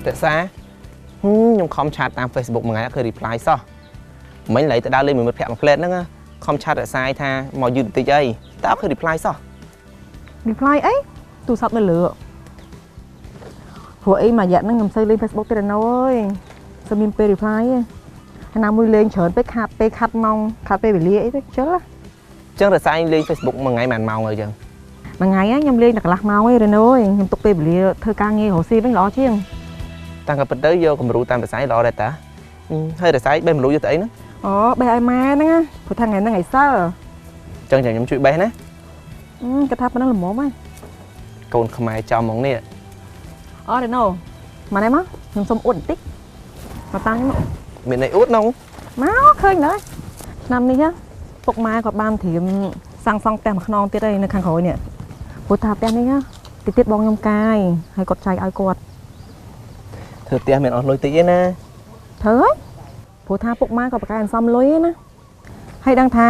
แต่ซาខ្ញុំខំឆាតតាម Facebook មួយថ្ងៃអត់ឃើញ reply សោះមិញឡៃទៅដើរលេងមួយមិត្តភក្តិមួយផ្លែតហ្នឹងខំឆាតរសាយថាមកយឺតបន្តិចអីតែអត់ឃើញ reply សោះ reply អីទូរស័ព្ទនៅលើព្រោះអីមួយរយៈហ្នឹងខ្ញុំសូវលេង Facebook ទេណូអើយសូមមានពេល reply ឯងណាមួយលេងច្រើនពេកខាត់ពេលខាត់ម៉ោងខាត់ពេលវេលាអីទៅជិលអញ្ចឹងរសាយលេង Facebook មួយថ្ងៃប៉ុន្មានម៉ោងហើយចឹងមួយថ្ងៃខ្ញុំលេងតែកន្លះម៉ោងឯងរ៉េណូអើយខ្ញុំទុកពេលវេលាធ្វើការងាររកស៊ីវិញល្អជាងតាំងពីពិតទៅយកគំរូតាមរសាយល្អដែរតាហើយរសាយបេះមលូយកទៅអីហ្នឹងអូបេះឲ្យម៉ែហ្នឹងព្រោះថាថ្ងៃហ្នឹងថ្ងៃសៅរ៍អញ្ចឹងខ្ញុំជួយបេះណាគាត់ថាប៉ុណ្ណឹងល្មមហើយកូនខ្មែរចំហ្មងនេះអូរ៉េណូមកនេះមកខ្ញុំសុំអួតបន្តិចមកតាំងមកមានអីអួតនោះមកឃើញដែរឆ្នាំនេះពុកម៉ែគាត់បានត្រៀមសាងសង់ផ្ទះមួយខ្នងទៀតហើយនៅខាងក្រោយនេះព្រោះថាផ្ទះនេះតិចទៀតបងខ្ញុំកាយហើយគាត់ចែកឲ្យគាត់ធ្វើផ្ទះមានអស់លុយតិចទេណាធ្វើហើយព្រោះថាពុកម៉ែគាត់ប្រកែកសំលុយណាហើយដឹងថា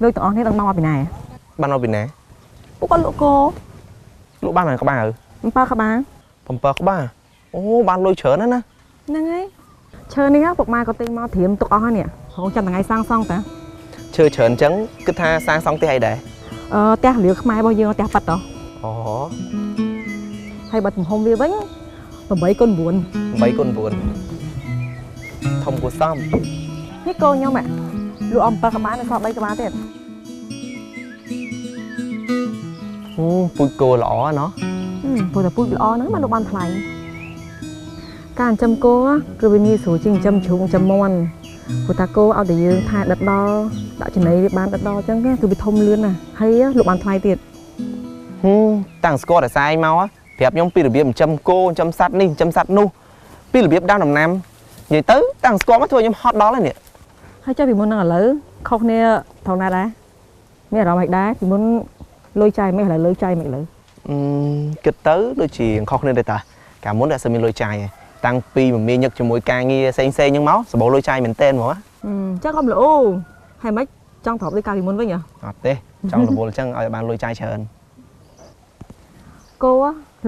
លុយទាំងអស់នេះដឹងមកពីណាបានមកពីណាពុកគាត់លក់គោលក់បានហើយក្បាល7ក្បាល7ក្បាលអូបានលុយច្រើនណាស់ណាហ្នឹងហើយឈើនេះពុកម៉ែគាត់ទិញមកត្រៀមទុកអស់ហើយនេះរងចាំថ្ងៃសាងសង់តាឈើច្រើនអញ្ចឹងគិតថាសាងសង់ផ្ទះអីដែរផ្ទះលាវខ្មែររបស់យើងផ្ទះប៉ាត់តោះអូហើយបើទំហំវាវិញ8x9 ធំគួរសមនេះកូនខ្ញុំលក់អំ7ក្បាលនៅសល់3ក្បាលទៀតពូជគោល្អណាស់ព្រោះតែពូជល្អហ្នឹងបានលក់បានថ្លៃការចិញ្ចឹមគោគឺវាងាយស្រួលជាងចិញ្ចឹមជ្រូកចិញ្ចឹមមាន់ព្រោះតាគោឲ្យតែយើងថែដិតដល់ដាក់ចំណីវាបានដិតដល់អញ្ចឹងគឺវាធំលឿនណាស់ហើយលក់បានថ្លៃទៀតតាំងស្គាល់តែសាយមកប្រាប់ខ្ញុំពីរបៀបចិញ្ចឹមគោចិញ្ចឹមសត្វនេះចិញ្ចឹមសត្វនោះពីរបៀបដាំដំណាំនិយាយទៅតាំងស្គាល់មកធ្វើខ្ញុំហត់ដល់ហើយនេះហើយចុះពីមុនហ្នឹងឥឡូវខុសគ្នាថងណាដែរមានអារម្មណ៍មិនដែរពីមុនលុយចាយមិនឥឡូវលុយចាយមិនឥឡូវគិតទៅដូចជាខុសគ្នាទេតាកាលមុនតែសើមានលុយចាយតាំងពីមមាញឹកជាមួយការងារផ្សេងៗហ្នឹងមកសម្បូរលុយចាយមែនតើហ្មងចឹងក៏ល្អហើយមិនចង់ប្រាប់ដូចកាលពីមុនវិញហ៎អត់ទេចង់រវល់ចឹងឲ្យបានលុយចាយច្រើនគោ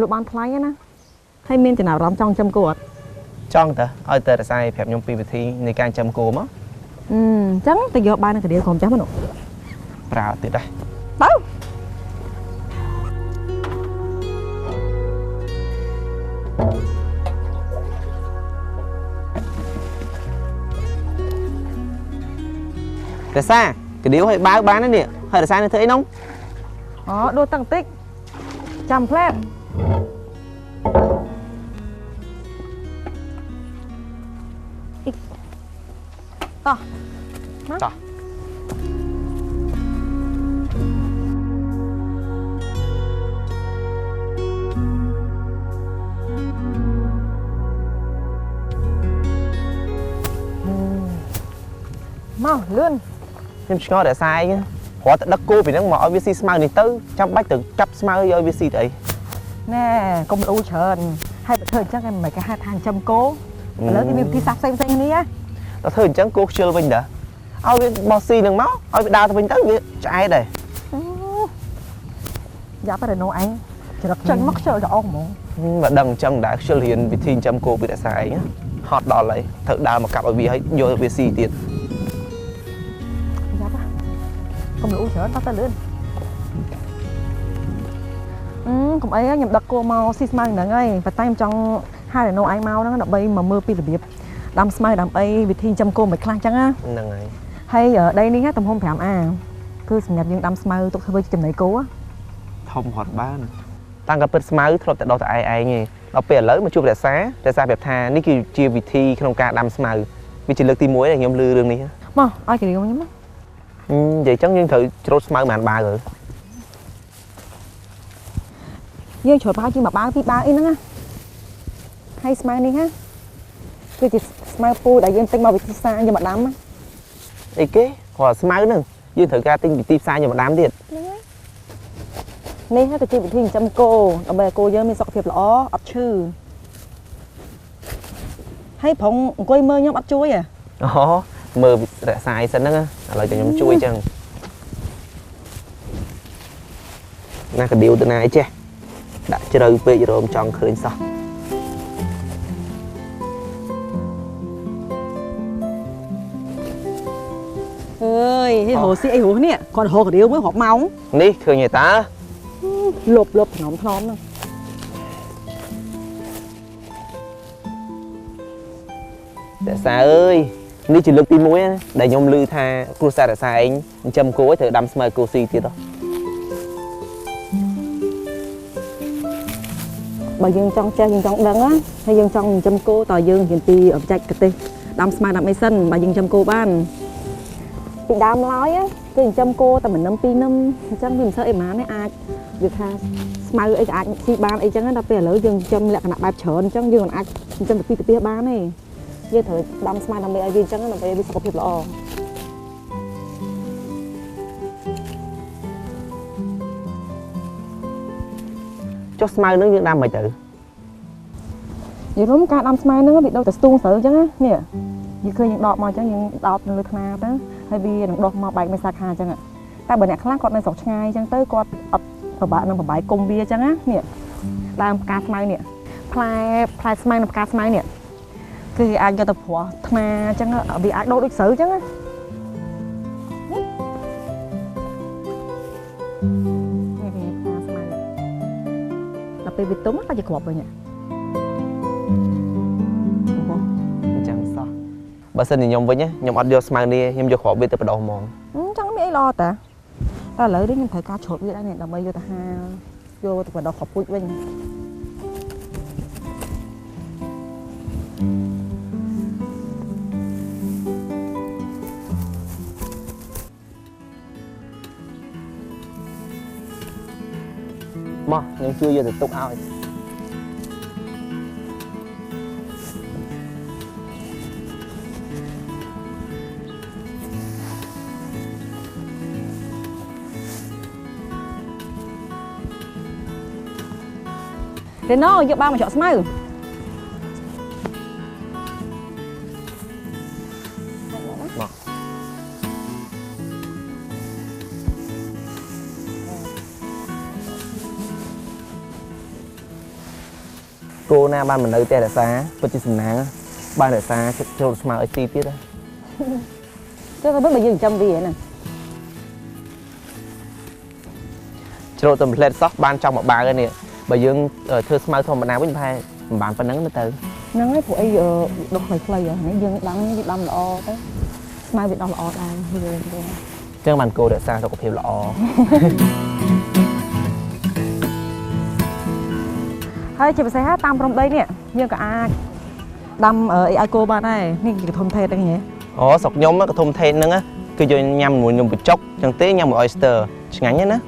លក់បានថ្លៃណាហើយមានចំណាប់អារម្មណ៍ចង់ចិញ្ចឹមគោអត់ចង់តើឲ្យតើរសាយប្រាប់ខ្ញុំពីវិធីនៃការចិញ្ចឹមគោមកចឹងទៅយកបាននៅការៀលក្រុមចាស់មកនោះប្រើទៀតដែរទៅរសាកាឌៀវឲ្យបើបាននេះហើយរសានេះធ្វើអីនោះអូដួសតាំងតិចចាំផ្លែតតោះមកតោះមកលឿនខ្ញុំឆ្ងល់តែសាយព្រោះតែដឹកគោពីហ្នឹងមកឲ្យវាស៊ីស្មៅនេះទៅចាំបាច់ទៅចាប់ស្មៅឲ្យវាស៊ីទៅអីណែកុំលូច្រើនហើយបើធ្វើអញ្ចឹងគេមិនគេហៅថាចិញ្ចឹមគោឥឡូវគេមានវិធីសាស្ត្រផ្សេងៗគ្នាដល់ធ្វើអញ្ចឹងគោខ្ជិលវិញតើឲ្យវាមកស៊ីនឹងមកឲ្យវាដើរទៅវិញទៅវាឆ្អែតដែរយ៉ាប់តែនោះឯងច្រឹកចេញមកខ្ជិលទៅអស់ហ្មងបើដឹងអញ្ចឹងដែរខ្ជិលរៀនវិធីចិញ្ចឹមគោពីរក្សាឯងហត់ដល់ហើយត្រូវដើរមកកាប់ឲ្យវាឲ្យយកវាស៊ីទៀតកុំលូច្រើនតោះទៅលឿនកុំអីខ្ញុំដឹកគោមកស៊ីស្មៅហ្នឹងហើយប៉ុន្តែខ្ញុំចង់ហៅនៅឯងមកហ្នឹងដើម្បីមកមើលពីរបៀបដាំស្មៅដើម្បីវិធីចិញ្ចឹមគោមិនខ្លះអញ្ចឹងណាហ្នឹងហើយដីនេះទំហំ 5A គឺសម្រាប់យើងដាំស្មៅទុកធ្វើជាចំណីគោធំហត់បានតាំងក៏ពិតស្មៅធ្លាប់តែដុះតែឯងទេដល់ពេលឥឡូវមកជួបរក្សាប្រាប់ថានេះគឺជាវិធីក្នុងការដាំស្មៅវាជាលើកទី1ដែលខ្ញុំឮរឿងនេះមកឲ្យគេខ្ញុំនិយាយចឹងយើងត្រូវច្រូតស្មៅមិនបាវយើងច្រូតបាវជាងមួយបាវពីរបាវអីហ្នឹងហើយស្មៅនេះគឺជាស្មៅពូដែលយើងទិញមកវិធីសាយកមកដាំអីគេគាត់ស្មៅហ្នឹងយើងត្រូវការទិញវិធីសាយកមកដាំទៀតនេះគឺជាវិធីចិញ្ចឹមគោដើម្បីឲ្យគោយើងមានសុខភាពល្អអត់ឈឺហើយប្រងអង្គុយមើលខ្ញុំអត់ជួយអូមើលរក្សាឯសិនហ្នឹងឥឡូវតែខ្ញុំជួយចឹងណាកាឌៀវទៅណាអីចេះដាក់ជ្រៅពេករោមចង់ឃើញសោះ ơi cái hồ sĩ hồ nè còn hồ điếu mới họp máu នេះឃើញទេតា lộp lộp thnom thnom nè រក្សាអើយនេះជាលើកទី1ណាដែលខ្ញុំឮថាគ្រួសាររក្សាឯងចិញ្ចឹមគោឲ្យត្រូវដាំស្មៅគោស៊ីទៀតហ៎ បើយើងចង់ចេះយើងចង់ដឹងណាហើយយើងចង់ចិញ្ចឹមគោតើយើងរៀនពីបច្ចេកទេសដាំស្មៅដាំអីសិនបើយើងចិញ្ចឹមគោបានពីដើមឡើយគឺចិញ្ចឹមគោតែ1នឹម2នឹមអញ្ចឹងវាមិនសូវអីហ្មងទេអាចវាថាស្មៅអីក៏អាចស៊ីបានអីចឹងដល់ពេលឥឡូវយើងចិញ្ចឹមលក្ខណៈបែបច្រើនអញ្ចឹងយើងមិនអាចចិញ្ចឹមទៅពីបានទេយើងត្រូវដាំស្មៅដើម្បីឲ្យវាអញ្ចឹងដើម្បីឲ្យវាសុខភាពល្អ ចុះស្មៅនឹងយើងដាំមិនទៅ និយាយរួមការដាំស្មៅហ្នឹងវាដូចតែស្ទូងស្រូវអញ្ចឹងណានេះយើងឃើញយើងដកមកអញ្ចឹងយើងដោតនៅលើថ្នាលទៅហើយវានឹងដុះមកបែកមេសាខាអញ្ចឹងតែបើអ្នកខ្លះគាត់នៅស្រុកឆ្ងាយអញ្ចឹងទៅគាត់អត់ប្របាក់នឹងប្របាយគុំវាអញ្ចឹងណានេះដើមផ្កាស្មៅនេះផ្លែស្មៅនិងផ្កាស្មៅនេះគឺគេអាចយកទៅព្រោះថ្នាអញ្ចឹងវាអាចដុះដូចស្រូវអញ្ចឹងណានេះវាផ្កាស្មៅដល់ពេលវាទុំក៏ជាគ្រាប់វិញ អញ្ចឹងសោះបើសិនជាខ្ញុំវិញខ្ញុំអត់យកស្មៅនេះខ្ញុំយកគ្រាប់វាទៅបដោះហ្មង ចឹងមានអីល្អតាតែឥឡូវនេះខ្ញុំត្រូវការច្រូតវាដែរនេះដើម្បីយកទៅហាលយកទៅបដោះគ្រាប់ពូជវិញ មកខ្ញុំជួយយកទៅទុកឲ្យ thế nóយកបានមកច្រកស្មៅ cô na ban mình nơi tè đại xá có chi sừng nắng ban đại xá choស្មៅឲ្យទីទៀត chứ không biết mà dừng châm vì vậy nè ជ្រោតតែផ្លែតសោះបានចង់មកបាវហើយនេះបើយើងធ្វើស្មៅធម្មតាវិញប្រហែលមិនបានប៉ុណ្ណឹងទៅ nắng ấy của ấy đục phải phơi rồi nãy dừng đâm là o tới mai bị đâm là o đây ចឹងបានគោរក្សាសុខភាពល្អ ហើយជាពិសេសតាមព្រំដីនេះយើងក៏អាចដាំអីឲ្យគោបានដែរនេះគឺធំធេតហ្នឹងហ៎ អូស្រុកខ្ញុំក៏ធំធេតហ្នឹងគឺយកញ៉ាំមួយនំបញ្ចុកចឹងទេញ៉ាំមួយ oyster ឆ្ងាញ់ណាស់ណា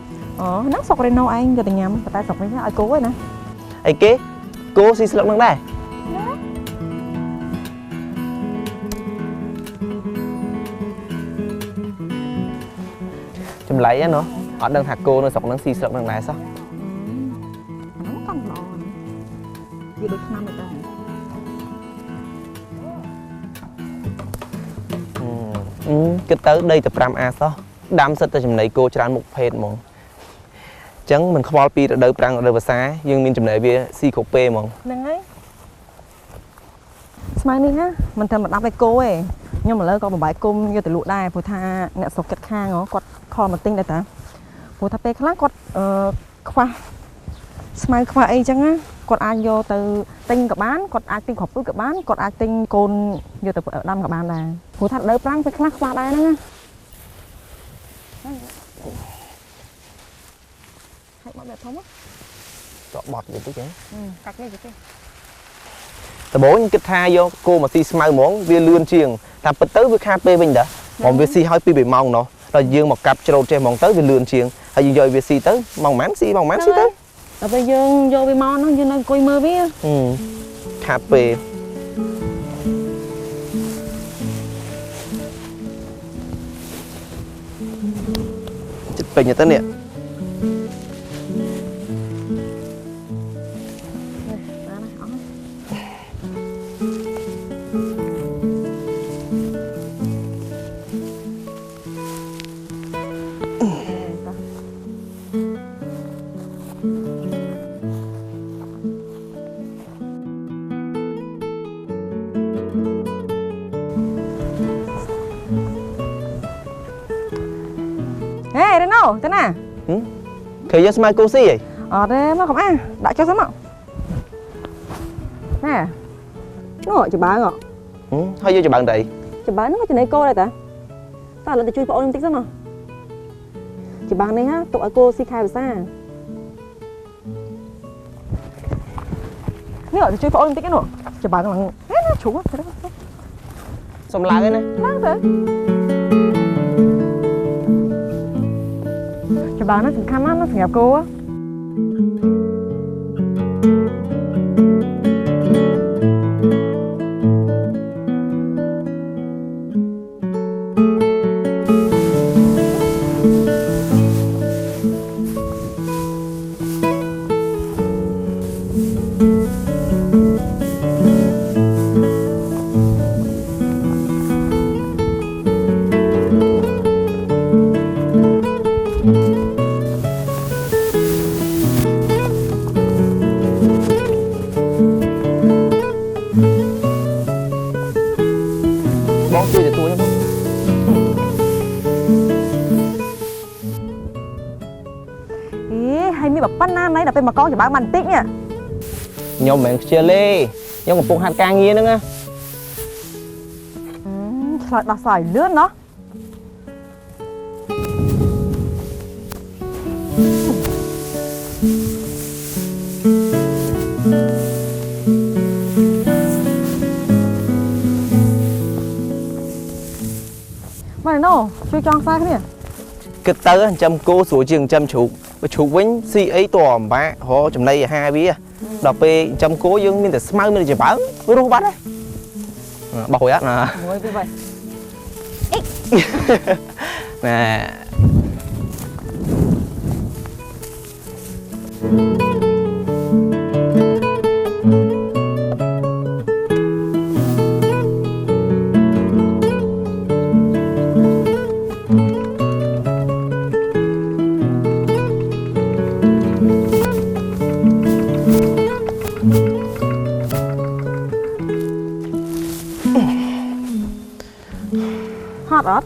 អូហ្នឹងស្រុករេណូឯងយកទៅញ៉ាំតែស្រុកនេះឲ្យគោឯណា អីគេគោស៊ីស្លឹកហ្នឹងដែរចម្លែកណាអត់ដឹងថាគោនៅស្រុកហ្នឹងស៊ីស្លឹកហ្នឹងដែរសោះ ហ្នឹងកាន់ល្អវាដូចឆ្នាំទៅ គិតទៅដីតែ 5 អាសោះដាំសិតតែចំណីគោច្រើនមុខភេទហ្មងអញ្ចឹងមិនខ្វល់ពីរដូវប្រាំងរដូវវស្សាយើងមានចំណីវាស៊ីគ្រប់ពេលហ្មង ហ្នឹងហើយស្មៅនេះណាមិនតែមកដាំឲ្យគោទេខ្ញុំឥឡូវក៏បំបាយគុំយកទៅលក់ដែរព្រោះថាអ្នកស្រុកចិត្តខាងគាត់ខលមកទិញដែរតាព្រោះថាពេលខ្លះគាត់ខ្វះស្មៅខ្វះអីចឹងណាគាត់អាចយកទៅទិញក៏បានគាត់អាចទិញគ្រាប់ពូជក៏បានគាត់អាចទិញកូនយកទៅដាំក៏បានដែរព្រោះថាដើប្រាំងពេលខ្លះខ្វះដែរហ្នឹងណាហើយមកបែបធំ ចកបត់វាតិចហ៎ កាច់នេះទៅ ដំបូងខ្ញុំគិតថាយកគោមកស៊ីស្មៅហ្មងវាលឿនជាងតាមពិតទៅវាខាតពេលវិញតាមកវាស៊ីឲ្យពី2ម៉ោងណោះដល់យើងមកកាប់ច្រូតចេះហ្មងទៅវាលឿនជាងហើយយើងយកវាស៊ីទៅម៉ោងម៉ានស៊ីម៉ោងម៉ានស៊ីទៅ ដល់ពេលយើងយកវាមកហ្នឹងយើងនៅអង្គុយមើលវា ខាតពេលចិត្តពេញទៅនេះ ហ đấy nào thế nào thì giờ smile cô xí vậy ở đây mà không ăn đã cho sớm ạ nè nó gọi cho bà ngọ thôi vô cho bạn đi cho bà nó có cho này cô đây ta ta là để chui bộ tích mà cho bà này ha tụi cô si khai xa nếu ở chui bộ tích cái nọ cho bà nó chú thế đó xong lại cái này lát thôi cho bà nó khăm á nó gặp cô á bón chui thì tôi ý hay mi bảo pan nan này là phải mà con cho bà mình tích nha nhom mình chia lê nhom một bông hạt càng nhiên nữa nghe sỏi đỏ sỏi lướt nó mà này nó chui tròn sai thế nhỉ cái tớ chăm cô sủa trường chăm chủ vĩnh si ấy tòm bá họ chấm đây hai bía đọc về chăm cố dương mình để smile mình để bán với đâu bắt đấy bảo hồi á nè ngồi như vậy nè hot ớt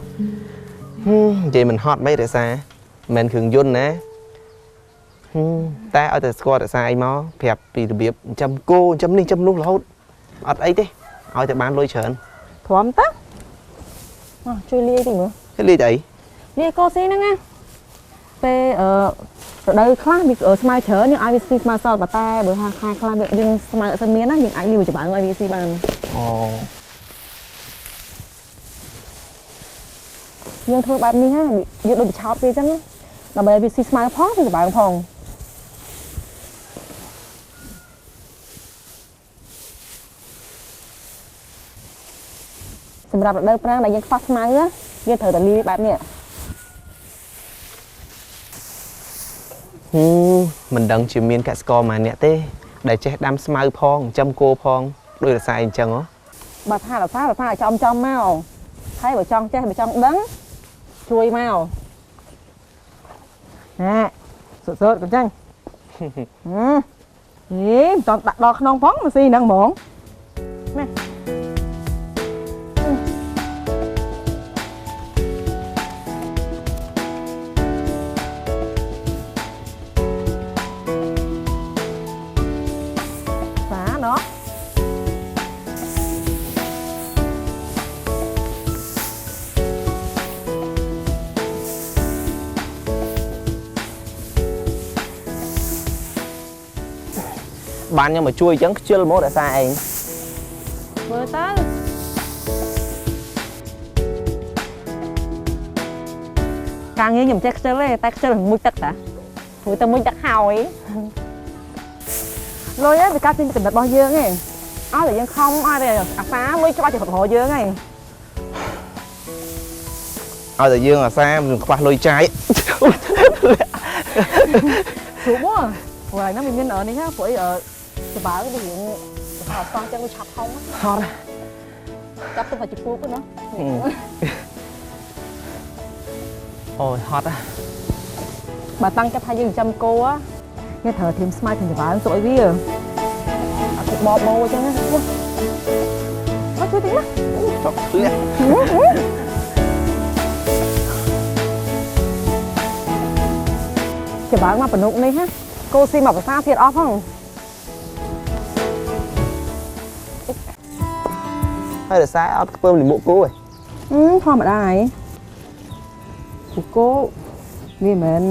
vậy mình hot mấy tại sao mình thường dôn nè ta ở tại squad tại sao anh nó phẹp vì được biết chăm cô chăm ninh chăm lúc là hốt ọt ấy thế ở tại bán lôi trơn thòm tắc chui lia gì nữa cái ly đấy lia cô xí nữa nghe về ở đây khác bị ở smile chớ nhưng IBC smile sau bà ta bữa hai khác bị nhưng smile ở sân miến á nhưng anh lưu cho bạn IBC bàn nhưng thôi bạn đi ha bị việc đôi bị chót đi chứ là bởi vì IBC smile phó thì bạn phòngสำหรับเดินปรางได้ยังฟักมาเยอะเยอะเถอะแต่รีบแบบเนี้ย mình đừng chỉ miên cả score mà nè tê để che đam smile phong chăm cô phong đôi là sai chẳng ó bà tha là pha trong trong mau thấy bà trong che bà trong đắng chui mau nè sốt còn chăng gì toàn đặt đo non phóng mà xi năng muộn nè phá nó bạn nhưng mà chui chẳng chưa mốt là sai anh vừa tới càng nghe nhầm texture này texture mũi tật à mũi tật mũi tật hào ấy lôi á vì cá tin tình bao nhiêu nghe ai là dân không ai đây phá lôi cho ba chục hộ dương này ở tại dương là xa mình qua lôi trái chủ quá ngoài nó mình nhân ở đây nhá phổi ở thì bảo cái gì họ con chân chặt không á hot chắc tôi phải chụp phu của nó ôi hot á bà tăng cho thay dương trăm cô á nghe thở thêm smile thì bà ăn sội với à thịt bò bò cho nó chui tiếng đó bạn mà nụ này ha cô xin một sao thiệt off không ហើយរសារអត់ធ្វើលិមុខគោឯង ធម្មតាហីគោវាមិន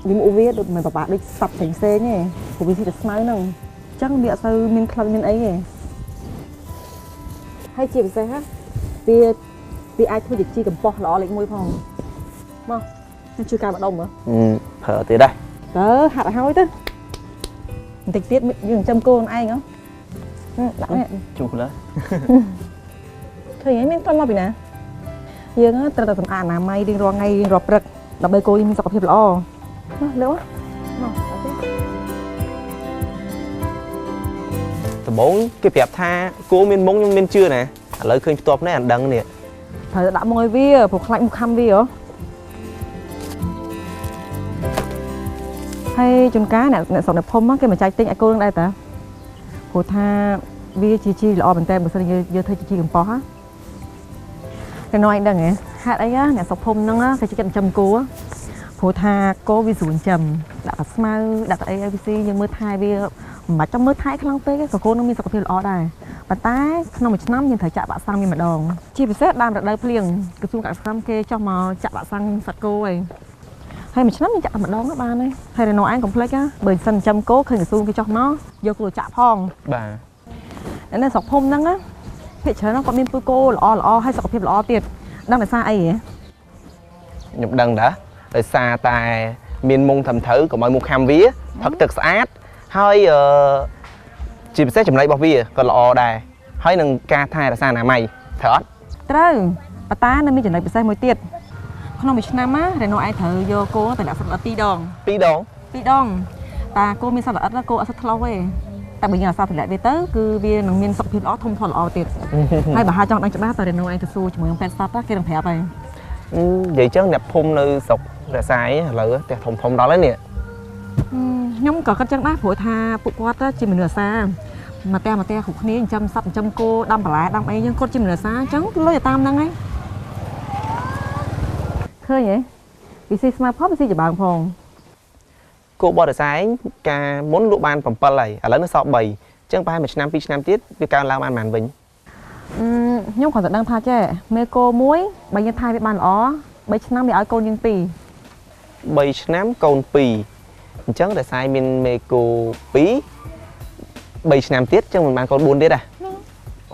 លិមុខវាដូចមិនប្របាក់ដូចសັບផ្សេងៗទេព្រោះវាស៊ីតែស្មៅហ្នឹងអញ្ចឹងវាអត់សូវមានក្លិនមានអីទេហើយជាពិសេសណាវាអាចធ្វើជាជីកំប៉ុស្តល្អលេខ1ផងមកជួយការម្ដុំមើលប្រើទៀតដែរទៅហាត់ឲ្យហើយទៅបន្តិចទៀតយើងចិញ្ចឹមគោខ្លួនឯងហ៎ដាក់នេះជុះលើឃើញមានត្រឹមមកពីណាយើងត្រូវតែសម្អាតអនាម័យរៀងរាល់ថ្ងៃរៀងរាល់ព្រឹកដើម្បីគោយើងមានសុខភាពល្អមកលើមកដំបូងគេប្រាប់ថាគោមានមុងខ្ញុំមានជឿណាឥឡូវឃើញផ្ទាប់នេះអត់ដឹងនេះត្រូវដាក់មុងឲ្យវាព្រោះខ្លាចមុខខំវាហ៎ហើយចំការអ្នកស្រុកអ្នកភូមិគេមកចែកទិញឲ្យគោនឹងដែរតាព្រោះថាវាជាជីល្អមែនតើបើសិនយើងធ្វើជាជីកំប៉ុស្តតែnóiដឹងហ៎ហេតុអីអ្នកស្រុកភូមិហ្នឹងគេចិត្តចិញ្ចឹមគោព្រោះថាគោវាស្រួលចិញ្ចឹមដាក់តែស្មៅដាក់តែអីឲ្យវាស៊ីយើងមើលថែវាមិនបាច់ចាំមើលថែខ្លាំងពេកទេគោនឹងមានសុខភាពល្អដែរប៉ុន្តែក្នុងមួយឆ្នាំយើងត្រូវចាក់វ៉ាក់សាំងមានម្ដងជាពិសេសដើមរដូវភ្លៀងក្រសួងកសិកម្មគេចោះមកចាក់វ៉ាក់សាំងសត្វគោឯងហើយមួយឆ្នាំយើងចាក់តែម្ដងបានហើយហើយរណោឯងកុំភ្លេចបើសិនចិញ្ចឹមគោឃើញក្រសួងគេចោះមកយកគោចាក់ផងបាទនៅស្រុកភូមិហ្នឹងភាគច្រើនគាត់មានពូគោល្អហើយសុខភាពល្អទៀតដឹងតែសារអីហ៎ខ្ញុំដឹងតាដោយសារតែមានមុងត្រឹមត្រូវកុំឲ្យមុខខាំវាផឹកទឹកស្អាតហើយជាពិសេសចំណីរបស់វាក៏ល្អដែរហើយនឹងការថែរក្សាអនាម័យត្រូវអត់ត្រូវប៉ុន្តែនៅមានចំណុចពិសេសមួយទៀតក្នុងមួយឆ្នាំណារ៉េណូឯងត្រូវយកគោទៅដាក់សត្វល្អិត2 ដងតាគោមានសត្វល្អិតគោអត់សត្វថ្លោះទេតែបើយើងអាសាទម្លាក់វាទៅគឺវានឹងមានសុខភាពល្អធំធាត់ល្អទៀតហើយបើហៅចង់ដឹងច្បាស់តើរ៉េណូឯងទៅសួរជាមួយនឹងពេទ្យសត្វគេនឹងប្រាប់ហើយនិយាយចឹងអ្នកភូមិនៅស្រុករសាយឥឡូវផ្ទះធំដល់ហើយនេះខ្ញុំក៏គិតចឹងដែរព្រោះថាពួកគាត់ជាមនុស្សអាសាមកផ្ទះគ្រប់គ្នាចិញ្ចឹមសត្វចិញ្ចឹមគោដាំបន្លែដាំអីចឹងគាត់ជាមនុស្សអាសាអញ្ចឹងលុយតាមហ្នឹងហើយឃើញហ៎វាស៊ីស្មាផងវាស៊ីច្បើងផងគោបរិស័យការមុនលក់បាន7ហើយឥឡូវនៅសល់3អញ្ចឹងប្រហែល1ឆ្នាំ2ឆ្នាំទៀតវាកើនឡើងបានប៉ុន្មានវិញខ្ញុំគ្រាន់តែដឹងថាចេះមេគោមួយបើយើងថែវាបានល្អ3ឆ្នាំវាឲ្យកូនយើង2 3ឆ្នាំកូន2អញ្ចឹងរសាយមានមេគោ2 3ឆ្នាំទៀតអញ្ចឹងមិនបានកូន4ទៀតដែរ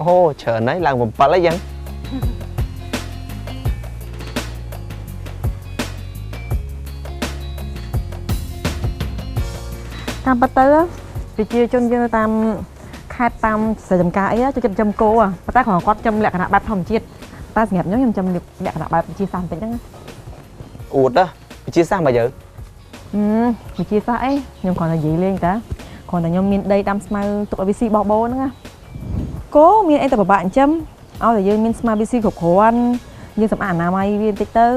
អូច្រើនហើយឡើង7ហើយចឹងតាមពិតទៅប្រជាជនយើងតាមខេត្តតាមស្រែចម្ការអីចូលចិត្តចិញ្ចឹមគោប៉ុន្តែគាត់ចិញ្ចឹមលក្ខណៈបែបធម្មជាតិតែសម្រាប់ខ្ញុំចិញ្ចឹមលក្ខណៈបែបវិទ្យាសាស្ត្របន្តិចហ្នឹងអួតវិទ្យាសាស្ត្រមកយើវិទ្យាសាស្ត្រអីខ្ញុំគ្រាន់តែនិយាយលេងតាគ្រាន់តែខ្ញុំមានដីដាំស្មៅទុកឲ្យវាស៊ីបោះបោហ្នឹងគោមានអីតែពិបាកចិញ្ចឹមឲ្យតែយើងមានស្មារតីស៊ីគ្រប់គ្រាន់យើងសម្អាតអនាម័យវាបន្តិចទៅ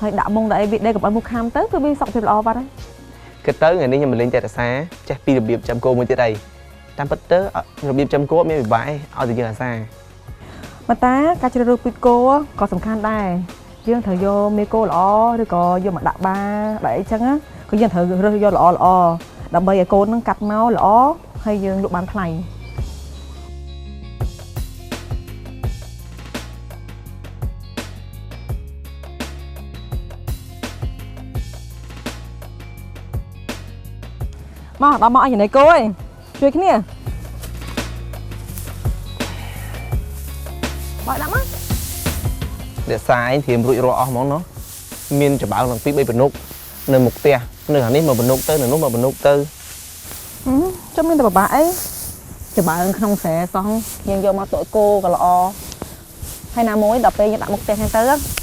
ហើយដាក់មុងដាក់អីវាដេកកុំឲ្យមុខខាំទៅគឺវាសុខភាពល្អបាត់ហើយគិតទៅថ្ងៃនេះខ្ញុំមកលេងតែរសាចេះពីរបៀបចិញ្ចឹមគោមួយទៀតអីតាមពិតទៅរបៀបចិញ្ចឹមគោមានពិបាកអីឲ្យតែយើងអាសាប៉ុន្តែការជ្រើសរើសពូជគោក៏សំខាន់ដែរយើងត្រូវយកមេគោល្អឬក៏យកមកដាក់បាដាក់អីចឹងក៏យើងត្រូវរើសយកល្អដើម្បីឲ្យកូននឹងកាត់មកល្អហើយយើងលក់បានថ្លៃមកដល់មកអញណៃគោឯងជួយគ្នាបើដាក់មករសាយធៀមរួចរាល់អស់ហ្មងណោះមានច្បើងទាំងពីរ3បន្នុកនៅមុខផ្ទះនៅខាងនេះមកបន្នុកទៅនៅនោះមកបន្នុកទៅចាំមានតែបបាក់អីច្បើងក្នុងស្រែសោះយើងយកមកទុកគោក៏ល្អហើយណាមួយដល់ពេលយើងដាក់មុខផ្ទះហ្នឹងទៅ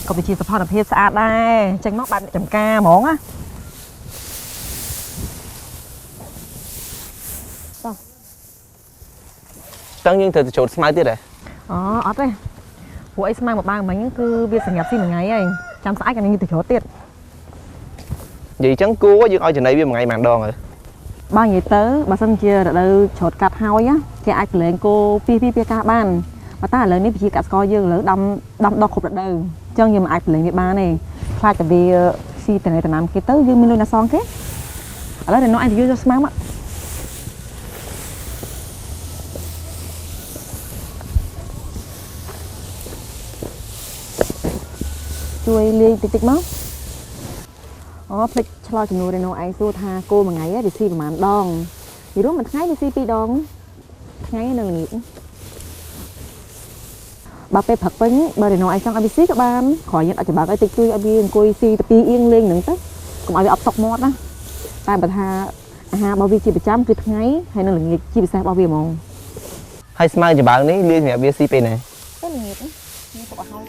ក៏វាជាសោភ័ណភាពស្អាតដែរចេញមកបែបចំការហ្មងណាតើយើងត្រូវទៅចូលស្មៅទៀតហ៎អត់ទេព្រោះអីស្មៅមកបាំងមិញគឺវាសម្រាប់ស៊ីមួយថ្ងៃហើយចាំស្អែកអានេះទៅជ្រត់ទៀតនិយាយចឹងគួរយើងឲ្យចំណីវាមួយថ្ងៃម្ដងហើយបើនិយាយទៅបើសិនជារដូវច្រូតកាត់ហើយគេអាចប្រឡែងគោ2 ការបានប៉ុន្តែឥឡូវនេះប្រជាកសិករយើងឥឡូវដាំដុះគ្រប់រដូវអញ្ចឹងយើងមិនអាចប្រឡែងវាបានទេខ្លាចតែវាស៊ីតំណាំគេទៅយើងមានលុយណាសងគេ ឥឡូវnó anh thì vô cho smart á chui ly tịch tịch máu phịch cho chừng nuôi nó anh xua tha cô mà ngày á thì si mà đòn thì đúng mình thấy thì si pi đòn ngay nâng nghiệp bà pe phật với bà để nói anh xong abc các bạn khỏi nhận ở cho bà cái tịch chui abc coi si tập pi yên lên nữa tất cũng ai ấp sọc mót á tai bà tha bao vi chi bị chám cứ ngay hay nâng là nghiệp chi bị sao bao vi mong hay smile cho bạn ấy liên hệ với CP này cái nghiệp như của họ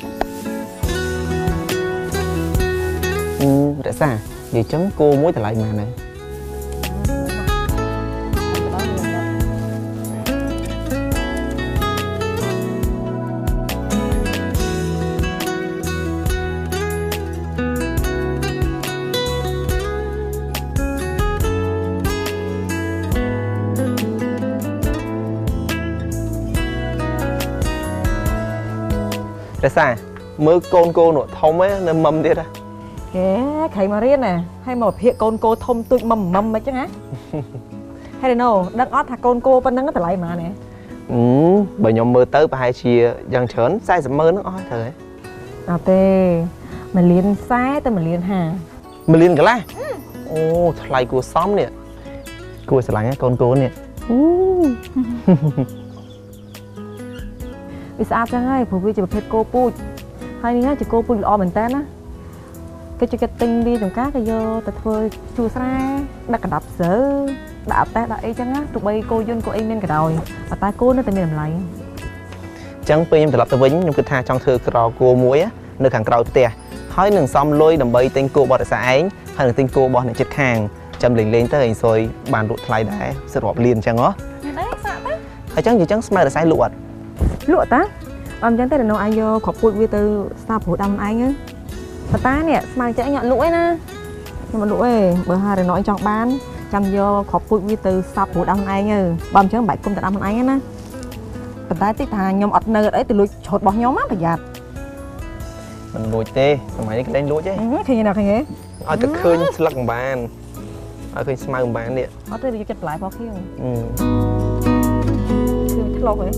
tại sao vì chấm cô mối lại mà này tại sao mới cô nội thông ấy nên mâm đi ra kẻ thầy mà riêng nè hay mà hiện con cô thông tụi mầm mấy chứ hả hay là no đang ót thà con cô bên đang có lại mà nè bởi nhóm mơ tới và hai chia dần chớn sai sớm mơ nó ói thời tê mà liền sai tao mà liền hà mà liền cả la ô thay cô xóm nè cô sẽ lại con cô nè vì sao chẳng ai phụ vi chỉ một cô pu hay ní chỉ cô pu lo mình tên á cái tinh đi trong cá cái vô ta thôi chua xa đặt cả đập sở đạp ta đại chẳng á tụi bay cô dân cô em nên cả rồi và tay cô nó tự mình làm lại chẳng bây em tập tập vĩnh nhưng cứ tha trong thư cào cô muối á nơi hàng cào tè hỏi đừng xong lôi đầm bay tên cô bỏ tại xã ấy hay là tên cô bỏ này chết hàng châm lên lên tới hình rồi bàn đụt lại đã sẽ rọp liền chẳng ó hay chẳng gì chẳng smile là sai lụa ta chẳng tới là nó ai vô khóc bụi với từ sao phủ đâm anh á và ta nè smile chạy nhọn lũi nè nhưng mà lũi bữa hai rồi nói chọn bán chăm vô khóc bụi với từ sao phủ đâm anh ơi bầm chẳng bảy công tại đâm anh á nè và ta tí thà nhóm ọt nơi đấy từ lụi chột bỏ nhóm á phải giặt mình lụi tê mày cái đánh lụi chứ khi như nào khi nghe ở tức khơi lắc bàn ở khơi smile bàn đi ở đây đi chụp lại bao khi không thích lâu vậy